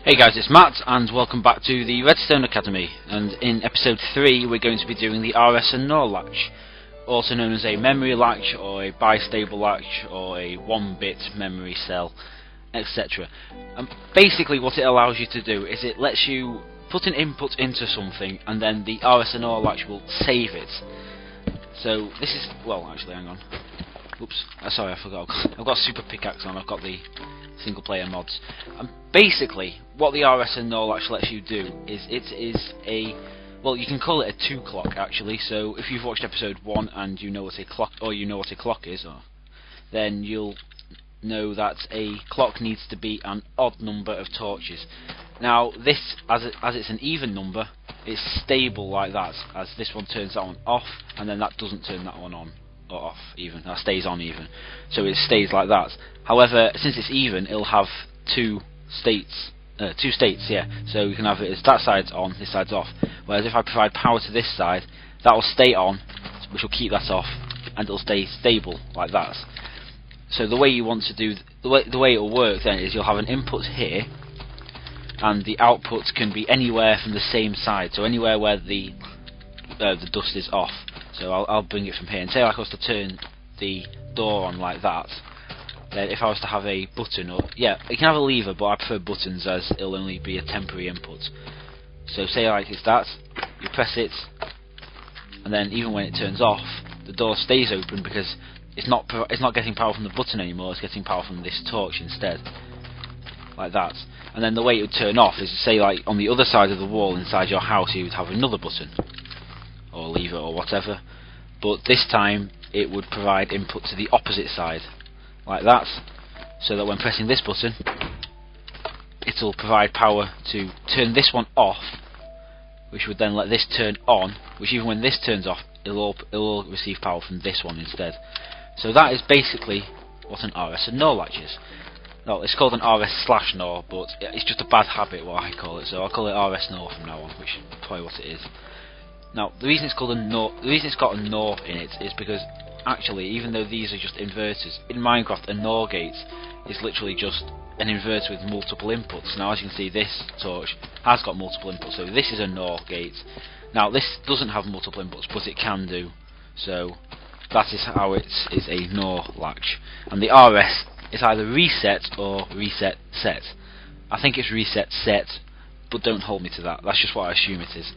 Hey guys, it's Matt and welcome back to the Redstone Academy, and in episode 3 we're going to be doing the RS and NOR latch, also known as a memory latch or a bistable latch or a 1-bit memory cell, etc. And basically what it allows you to do is it lets you put an input into something and then the RS and NOR latch will save it. So this is, well actually hang on, oops, sorry I forgot, I've got a super pickaxe on, I've got the single player mods. And basically what the RS and NOR latch lets you do is it is a, well, you can call it a 2 clock actually. So if you've watched episode 1 and you know what a clock, or you know what a clock is, then you'll know that a clock needs to be an odd number of torches. Now this, as it's an even number, it's stable like that, as this one turns that one off and then that doesn't turn that one on or off even, that stays on even, so it stays like that. However, since it's even, it'll have two states, yeah, so you can have it as that side's on, this side's off, whereas if I provide power to this side, that will stay on, which will keep that off, and it'll stay stable like that. So the way you want to do, the way it will work then is you'll have an input here, and the outputs can be anywhere from the same side, so anywhere where the dust is off. So I'll bring it from here, and say like I was to turn the door on like that, then if I was to have a button, or yeah, you can have a lever, but I prefer buttons as it'll only be a temporary input. So say like it's that, you press it, and then even when it turns off, the door stays open because it's not getting power from the button anymore, it's getting power from this torch instead, like that. And then the way it would turn off is, say like on the other side of the wall inside your house, you would have another button or lever or whatever, but this time it would provide input to the opposite side like that, so that when pressing this button it'll provide power to turn this one off, which would then let this turn on, which even when this turns off it'll receive power from this one instead. So that is basically what an RS and NOR latch is. No, it's called an RS/NOR, but it's just a bad habit what I call it, so I'll call it RS/NOR from now on, which is probably what it is. Now, the reason it's called a NOR, the reason it's got a NOR in it is because actually, even though these are just inverters, in Minecraft a NOR gate is literally just an inverter with multiple inputs. Now, as you can see, this torch has got multiple inputs, so this is a NOR gate. Now, this doesn't have multiple inputs, but it can do. So that is how it is a NOR latch. And the RS is either reset or reset set. I think it's reset set, but don't hold me to that. That's just what I assume it is.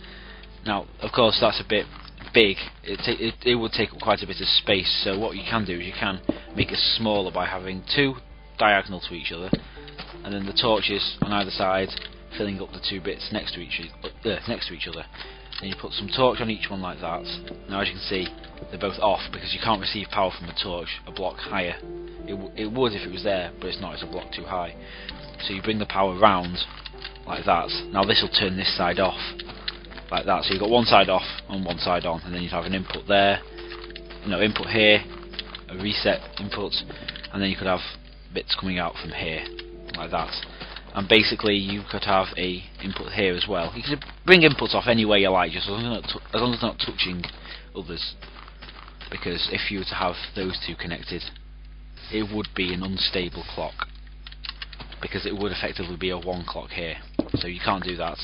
Now, of course, that's a bit big. It would take up quite a bit of space. So what you can do is you can make it smaller by having two diagonal to each other, and then the torches on either side filling up the two bits next to each other. Then you put some torch on each one like that. Now, as you can see, they're both off because you can't receive power from a torch a block higher. It would if it was there, but it's not. It's a block too high. So you bring the power round like that. Now this will turn this side off like that. So you've got one side off and one side on, and then you'd have an input there, input here, a reset input, and then you could have bits coming out from here like that. And basically you could have a input here as well. You can bring inputs off any way you like, just as long as it's not touching others, because if you were to have those two connected, it would be an unstable clock, because it would effectively be a 1 clock here. So you can't do that.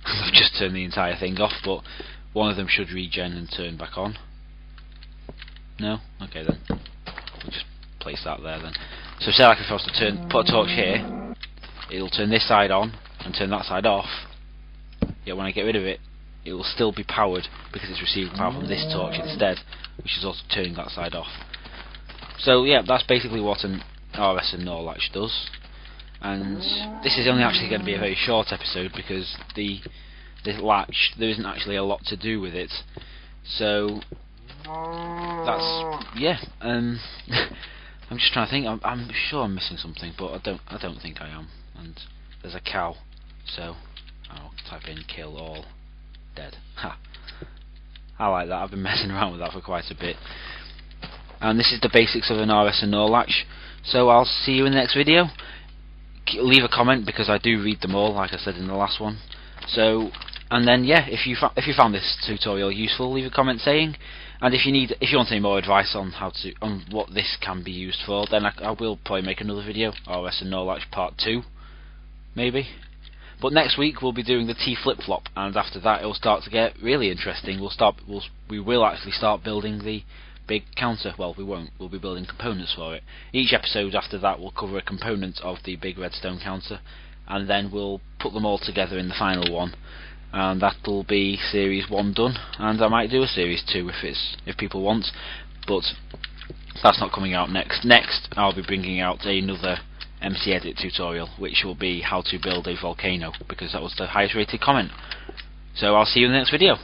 I've just turned the entire thing off, but one of them should regen and turn back on. No? Okay then. We'll just place that there then. So say like if I was to put a torch here, it'll turn this side on and turn that side off. Yet when I get rid of it, it will still be powered because it's receiving power from this torch instead, which is also turning that side off. So yeah, that's basically what an RS and NOR latch does. And this is only actually going to be a very short episode because this latch, there isn't actually a lot to do with it. So that's, yeah. I'm just trying to think. I'm sure I'm missing something, but I don't think I am. And there's a cow, so I'll type in kill all dead. Ha! I like that. I've been messing around with that for quite a bit. And this is the basics of an RS and NOR latch. So I'll see you in the next video. Leave a comment because I do read them all, like I said in the last one. So, and then yeah, if you found this tutorial useful, leave a comment saying. And if you want any more advice on what this can be used for, then I will probably make another video, RS and NOR latch part 2, maybe. But next week we'll be doing the T flip-flop, and after that it'll start to get really interesting. We will actually start building the big counter. Well, we won't. We'll be building components for it. Each episode after that will cover a component of the big redstone counter, and then we'll put them all together in the final one, and that'll be series 1 done. And I might do a series 2 if people want, but that's not coming out next. Next I'll be bringing out another MC Edit tutorial, which will be how to build a volcano, because that was the highest rated comment. So I'll see you in the next video.